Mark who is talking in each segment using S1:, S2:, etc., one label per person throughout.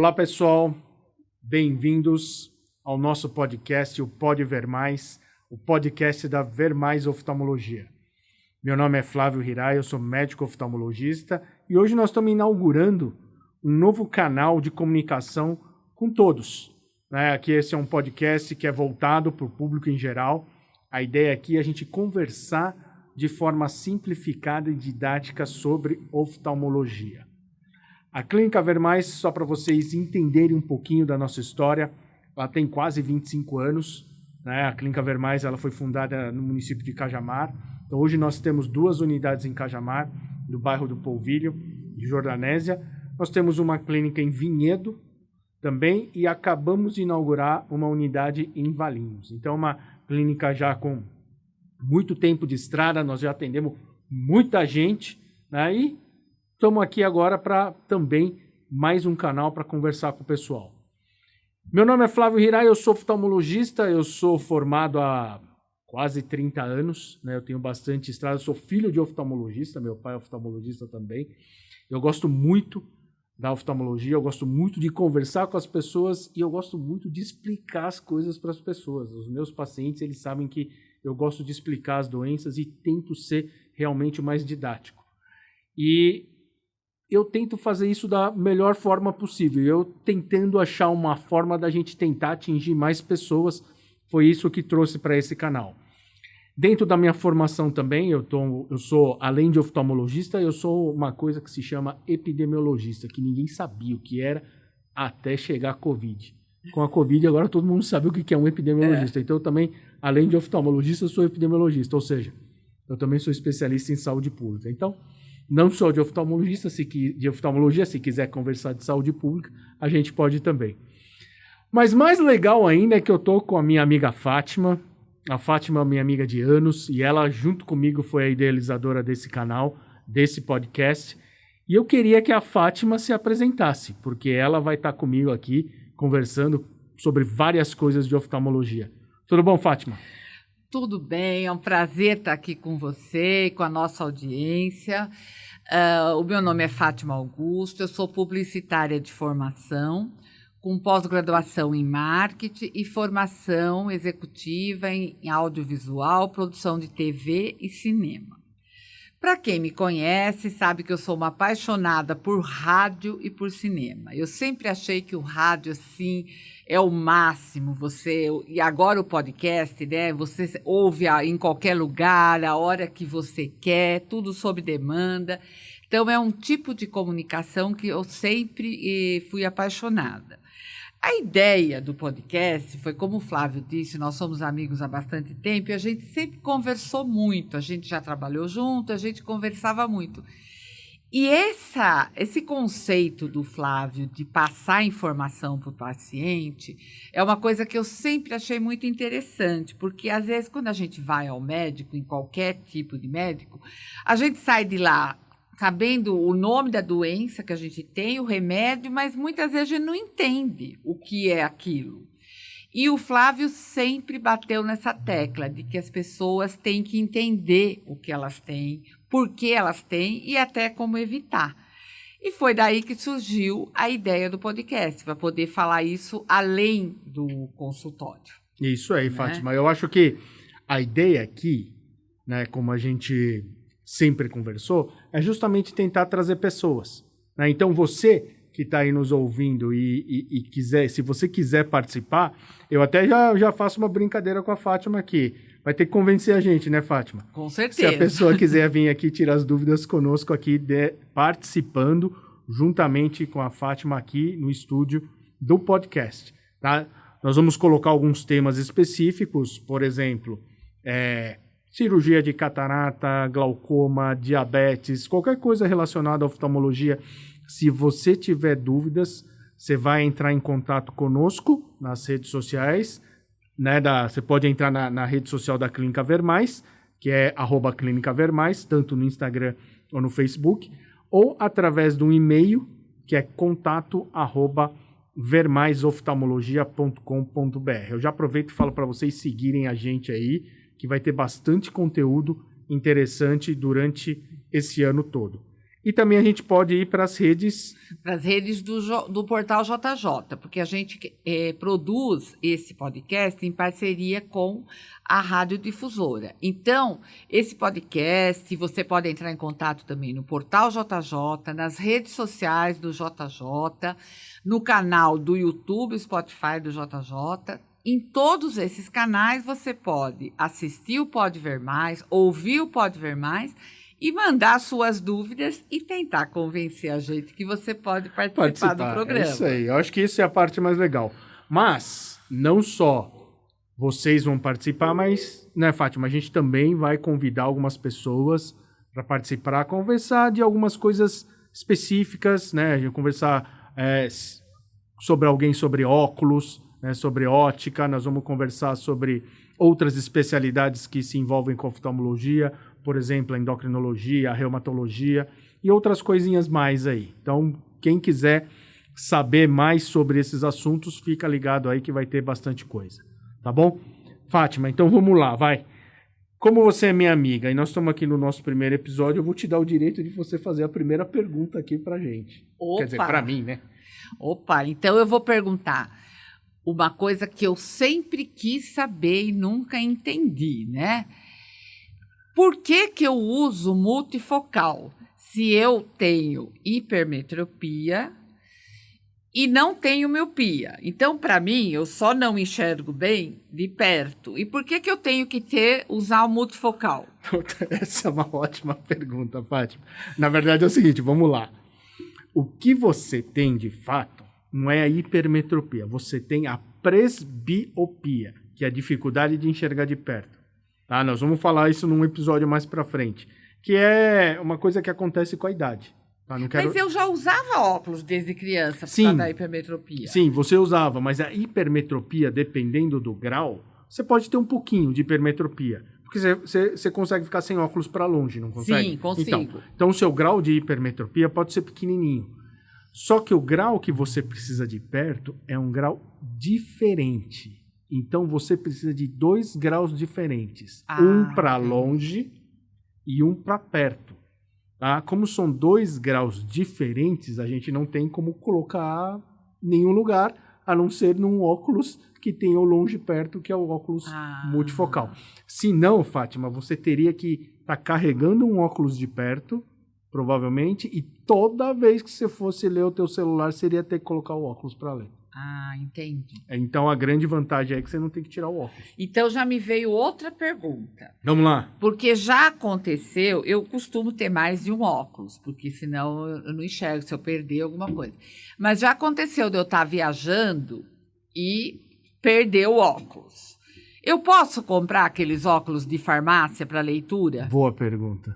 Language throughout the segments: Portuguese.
S1: Olá, pessoal. Bem-vindos ao nosso podcast, o Pode Ver Mais, o podcast da Ver Mais Oftalmologia. Meu nome é Flávio Hirai, eu sou médico oftalmologista e hoje nós estamos inaugurando um novo canal de comunicação com todos. Aqui esse é um podcast que é voltado para o público em geral. A ideia aqui é a gente conversar de forma simplificada e didática sobre oftalmologia. A Clínica Ver Mais, só para vocês entenderem um pouquinho da nossa história, ela tem quase 25 anos. A Clínica Ver Mais ela foi fundada no município de Cajamar. Então, hoje nós temos 2 unidades em Cajamar, no bairro do Polvilho, de Jordanésia. Nós temos uma clínica em Vinhedo também e acabamos de inaugurar uma unidade em Valinhos. Então, uma clínica já com muito tempo de estrada, nós já atendemos muita gente, e estamos aqui agora para também mais um canal para conversar com o pessoal. Meu nome é Flávio Hirai, eu sou oftalmologista, eu sou formado há quase 30 anos, eu tenho bastante estrada, eu sou filho de oftalmologista, meu pai é oftalmologista também. Eu gosto muito da oftalmologia, eu gosto muito de conversar com as pessoas e eu gosto muito de explicar as coisas para as pessoas. Os meus pacientes, eles sabem que eu gosto de explicar as doenças e tento ser realmente o mais didático. E eu tento fazer isso da melhor forma possível. Eu tentando achar uma forma da gente tentar atingir mais pessoas, foi isso que trouxe para esse canal. Dentro da minha formação também, eu sou, além de oftalmologista, eu sou uma coisa que se chama epidemiologista, que ninguém sabia o que era até chegar a Covid. Com a Covid, agora todo mundo sabe o que é um epidemiologista. Então, eu também, além de oftalmologista, eu sou epidemiologista. Ou seja, eu também sou especialista em saúde pública. Então, não só de oftalmologia, se quiser conversar de saúde pública, a gente pode também. Mas mais legal ainda é que eu estou com a minha amiga Fátima. A Fátima é minha amiga de anos e ela, junto comigo, foi a idealizadora desse canal, desse podcast. E eu queria que a Fátima se apresentasse, porque ela vai estar comigo aqui conversando sobre várias coisas de oftalmologia. Tudo bom, Fátima?
S2: Tudo bem, é um prazer estar aqui com você e com a nossa audiência. O meu nome é Fátima Augusto, eu sou publicitária de formação, com pós-graduação em marketing e formação executiva em audiovisual, produção de TV e cinema. Para quem me conhece, sabe que eu sou uma apaixonada por rádio e por cinema. Eu sempre achei que o rádio, assim, é o máximo. E agora o podcast, você ouve em qualquer lugar, a hora que você quer, tudo sob demanda. Então, é um tipo de comunicação que eu sempre fui apaixonada. A ideia do podcast foi, como o Flávio disse, nós somos amigos há bastante tempo e a gente sempre conversou muito, a gente já trabalhou junto, a gente conversava muito. E esse conceito do Flávio de passar informação para o paciente é uma coisa que eu sempre achei muito interessante, porque às vezes quando a gente vai ao médico, em qualquer tipo de médico, a gente sai de lá sabendo o nome da doença que a gente tem, o remédio, mas muitas vezes a gente não entende o que é aquilo. E o Flávio sempre bateu nessa tecla de que as pessoas têm que entender o que elas têm, por que elas têm e até como evitar. E foi daí que surgiu a ideia do podcast, para poder falar isso além do consultório.
S1: Isso aí, Fátima. Eu acho que a ideia aqui, como a gente sempre conversou, é justamente tentar trazer pessoas. Então, você que está aí nos ouvindo e quiser, se você quiser participar, eu até já faço uma brincadeira com a Fátima aqui. Vai ter que convencer a gente, né, Fátima?
S2: Com certeza.
S1: Se a pessoa quiser vir aqui tirar as dúvidas conosco aqui, participando juntamente com a Fátima aqui no estúdio do podcast. Tá? Nós vamos colocar alguns temas específicos, por exemplo, cirurgia de catarata, glaucoma, diabetes, qualquer coisa relacionada à oftalmologia. Se você tiver dúvidas, você vai entrar em contato conosco nas redes sociais. Você pode entrar na rede social da Clínica Ver Mais, que é @Clínica Ver Mais, tanto no Instagram ou no Facebook, ou através de um e-mail, que é contato@vermaisoftalmologia.com.br. Eu já aproveito e falo para vocês seguirem a gente aí, que vai ter bastante conteúdo interessante durante esse ano todo. E também a gente pode ir para as redes...
S2: Para as redes do Portal JJ, porque a gente produz esse podcast em parceria com a radiodifusora. Então, esse podcast, você pode entrar em contato também no Portal JJ, nas redes sociais do JJ, no canal do YouTube, Spotify do JJ. Em todos esses canais você pode assistir o Pode Ver Mais, ouvir o Pode Ver Mais e mandar suas dúvidas e tentar convencer a gente que você pode participar do programa.
S1: É isso aí, eu acho que isso é a parte mais legal. Mas não só vocês vão participar, mas, né, Fátima, a gente também vai convidar algumas pessoas para participar, conversar de algumas coisas específicas, né? A gente conversar sobre alguém sobre óculos, né, sobre ótica, nós vamos conversar sobre outras especialidades que se envolvem com oftalmologia, por exemplo, a endocrinologia, a reumatologia e outras coisinhas mais aí. Então, quem quiser saber mais sobre esses assuntos, fica ligado aí que vai ter bastante coisa, tá bom? Fátima, então vamos lá, vai. Como você é minha amiga e nós estamos aqui no nosso primeiro episódio, eu vou te dar o direito de você fazer a primeira pergunta aqui pra gente.
S2: Opa.
S1: Quer dizer, pra mim, né?
S2: Opa, então eu vou perguntar uma coisa que eu sempre quis saber e nunca entendi, né? Por que eu uso multifocal se eu tenho hipermetropia e não tenho miopia? Então, para mim, eu só não enxergo bem de perto. E por que eu tenho que usar o multifocal?
S1: Essa é uma ótima pergunta, Fátima. Na verdade é o seguinte, vamos lá. O que você tem de fato não é a hipermetropia, você tem a presbiopia, que é a dificuldade de enxergar de perto. Tá? Nós vamos falar isso num episódio mais pra frente, que é uma coisa que acontece com a idade. Tá? Não quero...
S2: Mas eu já usava óculos desde criança por causa da hipermetropia.
S1: Sim, você usava, mas a hipermetropia, dependendo do grau, você pode ter um pouquinho de hipermetropia. Porque você consegue ficar sem óculos para longe, não consegue?
S2: Sim, consigo.
S1: Então o seu grau de hipermetropia pode ser pequenininho. Só que o grau que você precisa de perto é um grau diferente. Então você precisa de 2 graus diferentes. Um para longe e um para perto. Tá? Como são 2 graus diferentes, a gente não tem como colocar em nenhum lugar, a não ser num óculos que tem o longe e perto, que é o óculos multifocal. Se não, Fátima, você teria que estar carregando um óculos de perto, provavelmente, e toda vez que você fosse ler o teu celular, seria ter que colocar o óculos para ler.
S2: Entendi.
S1: Então, a grande vantagem é que você não tem que tirar o óculos.
S2: Então, já me veio outra pergunta.
S1: Vamos lá.
S2: Porque já aconteceu, eu costumo ter mais de um óculos, porque senão eu não enxergo se eu perder alguma coisa. Mas já aconteceu de eu estar viajando e perder o óculos. Eu posso comprar aqueles óculos de farmácia para leitura?
S1: Boa pergunta.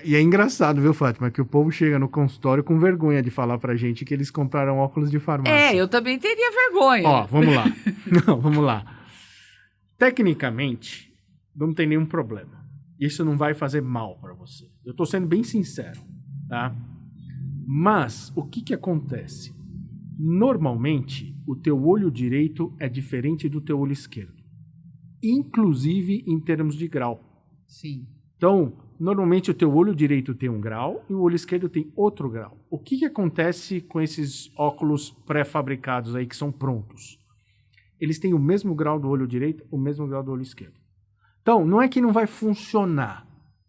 S1: E é engraçado, viu, Fátima, que o povo chega no consultório com vergonha de falar pra gente que eles compraram óculos de farmácia.
S2: Eu também teria vergonha.
S1: Ó, vamos lá. Não, vamos lá. Tecnicamente, não tem nenhum problema. Isso não vai fazer mal pra você. Eu tô sendo bem sincero, tá? Mas, o que acontece? Normalmente, o teu olho direito é diferente do teu olho esquerdo. Inclusive em termos de grau.
S2: Sim.
S1: Então, normalmente o teu olho direito tem um grau e o olho esquerdo tem outro grau. O que acontece com esses óculos pré-fabricados aí que são prontos? Eles têm o mesmo grau do olho direito, o mesmo grau do olho esquerdo. Então, não é que não vai funcionar,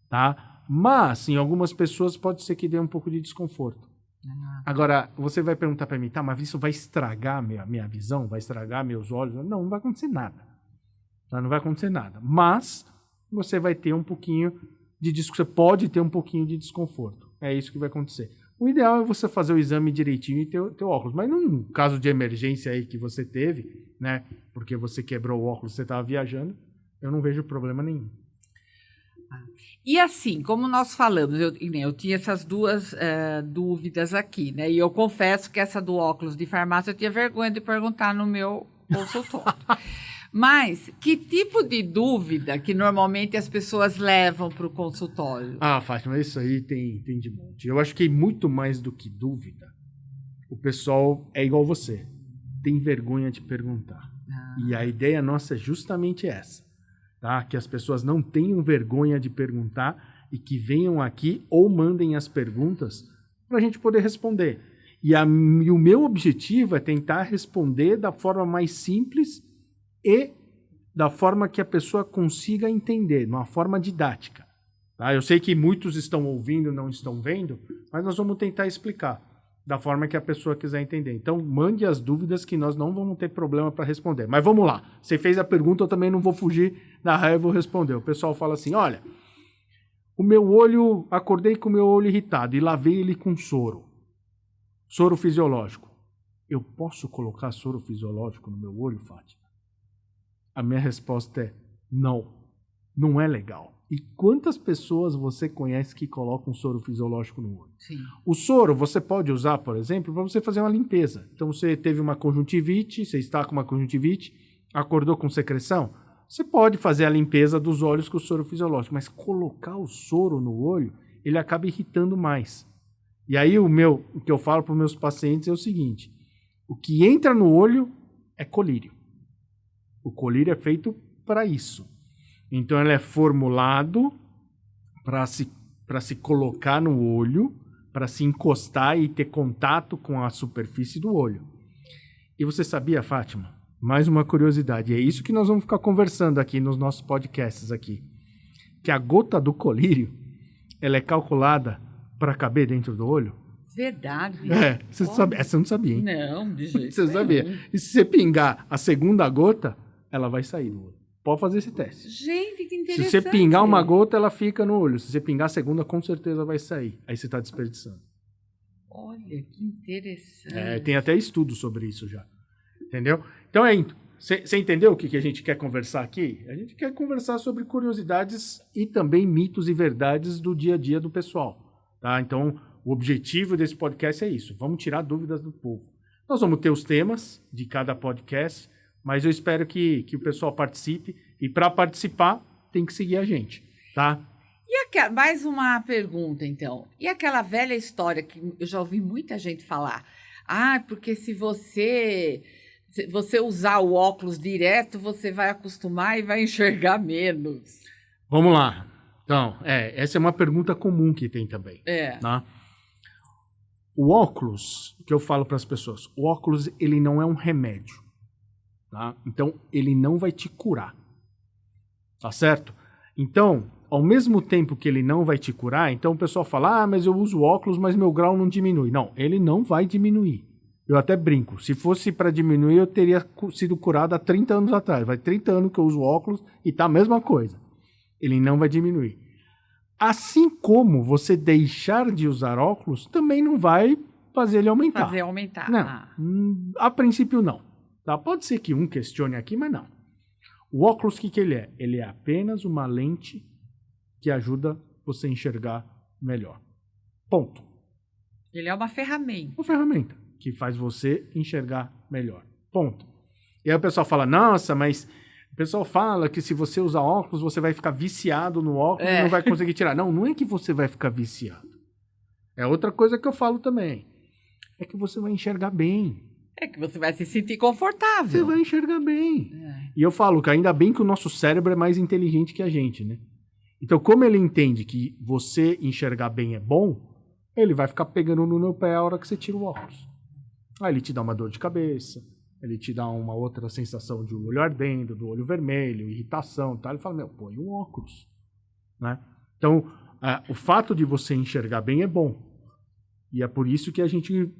S1: tá? Mas, em algumas pessoas pode ser que dê um pouco de desconforto. Agora, você vai perguntar para mim, tá, mas isso vai estragar minha visão? Vai estragar meus olhos? Não vai acontecer nada. Tá? Não vai acontecer nada. Mas você vai ter um pouquinho de você pode ter um pouquinho de desconforto. É isso que vai acontecer. O ideal é você fazer o exame direitinho e ter teu óculos. Mas num caso de emergência aí que você teve, né? Porque você quebrou o óculos, você estava viajando, eu não vejo problema nenhum.
S2: E assim, como nós falamos, eu tinha essas duas dúvidas aqui, né? E eu confesso que essa do óculos de farmácia eu tinha vergonha de perguntar no meu consultório. Mas que tipo de dúvida que normalmente as pessoas levam para o consultório?
S1: Fátima, isso aí tem de monte. Eu acho que muito mais do que dúvida, o pessoal é igual você, tem vergonha de perguntar. E a ideia nossa é justamente essa, tá? Que as pessoas não tenham vergonha de perguntar e que venham aqui ou mandem as perguntas para a gente poder responder. E o meu objetivo é tentar responder da forma mais simples e da forma que a pessoa consiga entender, de uma forma didática. Tá? Eu sei que muitos estão ouvindo, não estão vendo, mas nós vamos tentar explicar da forma que a pessoa quiser entender. Então, mande as dúvidas que nós não vamos ter problema para responder. Mas vamos lá. Você fez a pergunta, eu também não vou fugir da raiva e vou responder. O pessoal fala assim, olha, acordei com o meu olho irritado e lavei ele com soro. Soro fisiológico. Eu posso colocar soro fisiológico no meu olho, Fátima? A minha resposta é não. Não é legal. E quantas pessoas você conhece que colocam soro fisiológico no olho?
S2: Sim.
S1: O soro você pode usar, por exemplo, para você fazer uma limpeza. Então você teve uma conjuntivite, você está com uma conjuntivite, acordou com secreção, você pode fazer a limpeza dos olhos com o soro fisiológico, mas colocar o soro no olho, ele acaba irritando mais. E aí o que eu falo para os meus pacientes é o seguinte, o que entra no olho é colírio. O colírio é feito para isso. Então ele é formulado para se colocar no olho, para se encostar e ter contato com a superfície do olho. E você sabia, Fátima? Mais uma curiosidade, é isso que nós vamos ficar conversando aqui nos nossos podcasts aqui, que a gota do colírio, ela é calculada para caber dentro do olho?
S2: Verdade.
S1: Você sabia? Essa eu não sabia, hein?
S2: Não, de jeito
S1: Você sabia? E se você pingar a segunda gota, ela vai sair do olho. Pode fazer esse teste.
S2: Gente, que interessante.
S1: Se você pingar uma gota, ela fica no olho. Se você pingar a segunda, com certeza vai sair. Aí você está desperdiçando.
S2: Olha, que interessante.
S1: Tem até estudo sobre isso já. Entendeu? Então você entendeu o que a gente quer conversar aqui? A gente quer conversar sobre curiosidades e também mitos e verdades do dia a dia do pessoal. Tá? Então, o objetivo desse podcast é isso. Vamos tirar dúvidas do povo. Nós vamos ter os temas de cada podcast, mas eu espero que o pessoal participe. E para participar, tem que seguir a gente, tá?
S2: Mais uma pergunta, então. E aquela velha história que eu já ouvi muita gente falar. Porque se você usar o óculos direto, você vai acostumar e vai enxergar menos.
S1: Vamos lá. Então, essa é uma pergunta comum que tem também. Tá? O óculos, que eu falo para as pessoas, o óculos ele não é um remédio. Tá? Então, ele não vai te curar. Tá certo? Então, ao mesmo tempo que ele não vai te curar, então o pessoal fala, mas eu uso óculos, mas meu grau não diminui. Não, ele não vai diminuir. Eu até brinco, se fosse para diminuir, eu teria sido curado há 30 anos atrás. Vai 30 anos que eu uso óculos e tá a mesma coisa. Ele não vai diminuir. Assim como você deixar de usar óculos, também não vai fazer ele aumentar.
S2: Fazer aumentar.
S1: Não, a princípio não. Tá? Pode ser que um questione aqui, mas não. O óculos, o que ele é? Ele é apenas uma lente que ajuda você a enxergar melhor. Ponto.
S2: Ele é uma ferramenta.
S1: Uma ferramenta que faz você enxergar melhor. Ponto. E aí o pessoal fala, nossa, mas o pessoal fala que se você usar óculos, você vai ficar viciado no óculos e não vai conseguir tirar. Não, não é que você vai ficar viciado. É outra coisa que eu falo também. É que você vai enxergar bem.
S2: É que você vai se sentir confortável.
S1: Você vai enxergar bem. E eu falo que ainda bem que o nosso cérebro é mais inteligente que a gente, né? Então, como ele entende que você enxergar bem é bom, ele vai ficar pegando no meu pé a hora que você tira o óculos. Aí ele te dá uma dor de cabeça, ele te dá uma outra sensação de olho ardendo, do olho vermelho, irritação e tal. Ele fala, põe o óculos. Né? Então, o fato de você enxergar bem é bom. E é por isso que a gente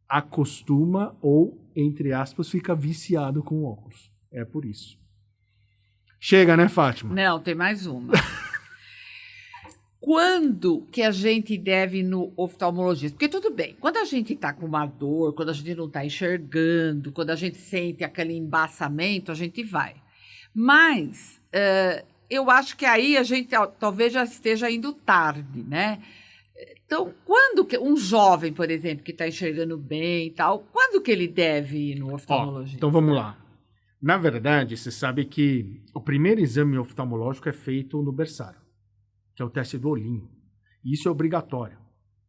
S1: acostuma ou, entre aspas, fica viciado com o óculos. É por isso. Chega, né, Fátima?
S2: Não, tem mais uma. Quando que a gente deve ir no oftalmologista? Porque tudo bem, quando a gente está com uma dor, quando a gente não está enxergando, quando a gente sente aquele embaçamento, a gente vai. Mas eu acho que aí a gente talvez já esteja indo tarde, né? Então, quando que um jovem, por exemplo, que está enxergando bem e tal, quando que ele deve ir no oftalmologista?
S1: Então vamos lá. Na verdade, você sabe que o primeiro exame oftalmológico é feito no berçário, que é o teste do olhinho. E isso é obrigatório.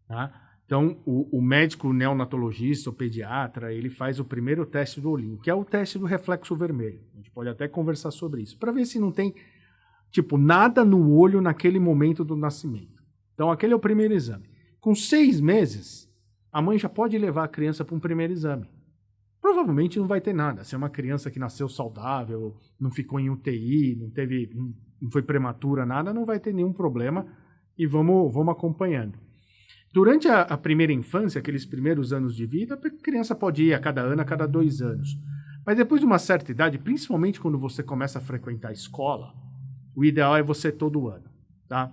S1: Tá? Então, o médico neonatologista, o pediatra, ele faz o primeiro teste do olhinho, que é o teste do reflexo vermelho. A gente pode até conversar sobre isso, para ver se não tem Tipo, nada no olho naquele momento do nascimento. Então, aquele é o primeiro exame. Com 6 meses, a mãe já pode levar a criança para um primeiro exame. Provavelmente não vai ter nada. Se é uma criança que nasceu saudável, não ficou em UTI, não foi prematura, nada, não vai ter nenhum problema e vamos acompanhando. Durante a primeira infância, aqueles primeiros anos de vida, a criança pode ir a cada ano, a cada 2 anos. Mas depois de uma certa idade, principalmente quando você começa a frequentar a escola, o ideal é você ir todo ano, tá?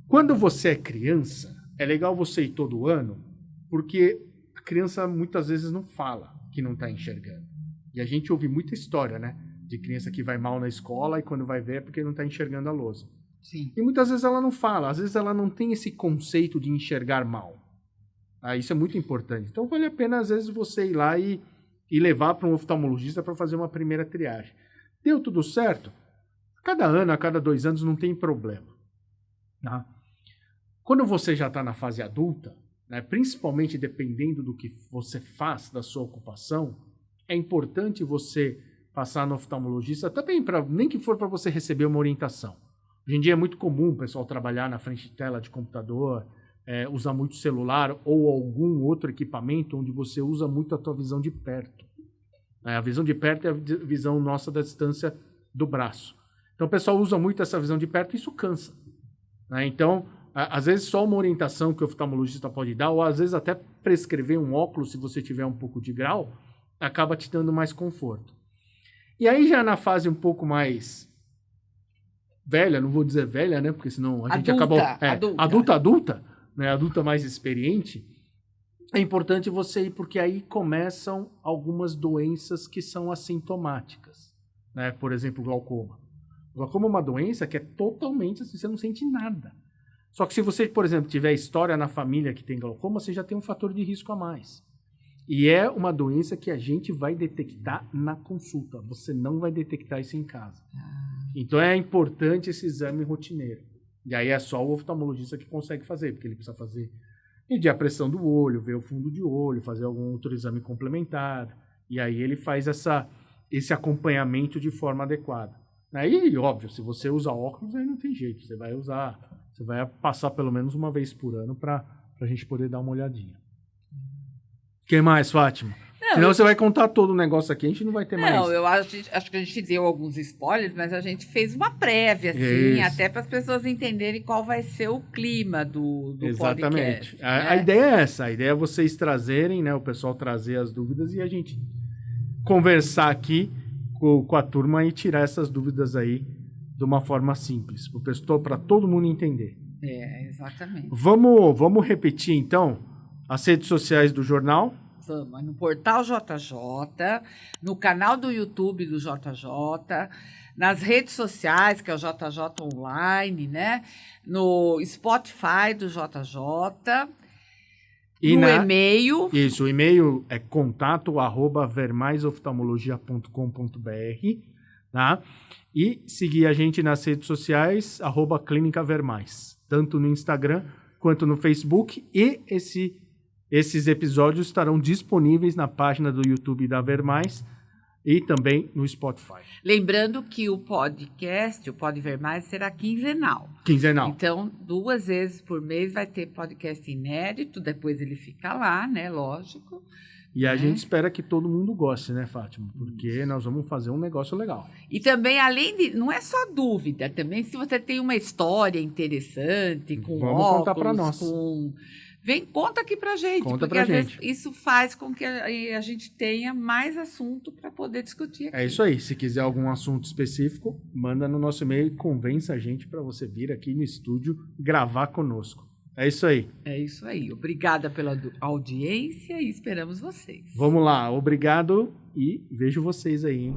S1: Quando você é criança, é legal você ir todo ano, porque a criança muitas vezes não fala que não está enxergando. E a gente ouve muita história, né? De criança que vai mal na escola e quando vai ver é porque não está enxergando a lousa.
S2: Sim.
S1: E muitas vezes ela não fala, às vezes ela não tem esse conceito de enxergar mal. Isso é muito importante. Então vale a pena, às vezes, você ir lá e levar para um oftalmologista para fazer uma primeira triagem. Deu tudo certo? Cada ano, a cada 2 anos, não tem problema. Tá? Quando você já está na fase adulta, né, principalmente dependendo do que você faz, da sua ocupação, é importante você passar no oftalmologista, também nem que for para você receber uma orientação. Hoje em dia é muito comum o pessoal trabalhar na frente de tela de computador, usar muito celular ou algum outro equipamento onde você usa muito a tua visão de perto. A visão de perto é a visão nossa da distância do braço. Então o pessoal usa muito essa visão de perto e isso cansa. Então, às vezes só uma orientação que o oftalmologista pode dar, ou às vezes até prescrever um óculos se você tiver um pouco de grau, acaba te dando mais conforto. E aí já na fase um pouco mais velha, não vou dizer velha, né? Porque senão a gente acabou... Adulta, né? Adulta mais experiente, é importante você ir porque aí começam algumas doenças que são assintomáticas, né? Por exemplo, glaucoma. Glaucoma é uma doença que é totalmente assim, você não sente nada. Só que se você, por exemplo, tiver história na família que tem glaucoma, você já tem um fator de risco a mais. E é uma doença que a gente vai detectar na consulta. Você não vai detectar isso em casa. Então é importante esse exame rotineiro. E aí é só o oftalmologista que consegue fazer, porque ele precisa fazer, medir a pressão do olho, ver o fundo de olho, fazer algum outro exame complementar. E aí ele faz esse acompanhamento de forma adequada. Aí, óbvio, se você usa óculos, aí não tem jeito. Você vai passar pelo menos uma vez por ano para a gente poder dar uma olhadinha. O que mais, Fátima? Senão você vai contar todo o negócio aqui, a gente não vai ter mais.
S2: Não, eu acho que a gente deu alguns spoilers, mas a gente fez uma prévia, assim, até para as pessoas entenderem qual vai ser o clima do
S1: Exatamente.
S2: podcast.
S1: A ideia é essa, a ideia é vocês trazerem, né, o pessoal trazer as dúvidas e a gente conversar aqui com a turma e tirar essas dúvidas aí de uma forma simples, para todo mundo entender.
S2: Exatamente.
S1: Vamos repetir, então, as redes sociais do jornal.
S2: Vamos, no Portal JJ, no canal do YouTube do JJ, nas redes sociais, que é o JJ Online, né? No Spotify do JJ, e no e-mail.
S1: Isso, o e-mail é contato@vermaisoftalmologia.com.br, tá? E seguir a gente nas redes sociais, @Clínica Vermais, tanto no Instagram quanto no Facebook, e esses episódios estarão disponíveis na página do YouTube da Vermais e também no Spotify.
S2: Lembrando que o podcast, o Pode Ver Mais, será quinzenal. Então, 2 vezes por mês vai ter podcast inédito, depois ele fica lá, né? Lógico.
S1: E a gente espera que todo mundo goste, né, Fátima? Porque nós vamos fazer um negócio legal.
S2: E também, além de... Não é só dúvida, também se você tem uma história interessante, com
S1: vamos
S2: óculos,
S1: contar para nós.
S2: Conta aqui pra gente, porque às vezes isso faz com que a gente tenha mais assunto para poder discutir aqui.
S1: É isso aí. Se quiser algum assunto específico, manda no nosso e-mail e convença a gente para você vir aqui no estúdio gravar conosco. É isso aí.
S2: É isso aí. Obrigada pela audiência e esperamos vocês.
S1: Vamos lá. Obrigado e vejo vocês aí, hein?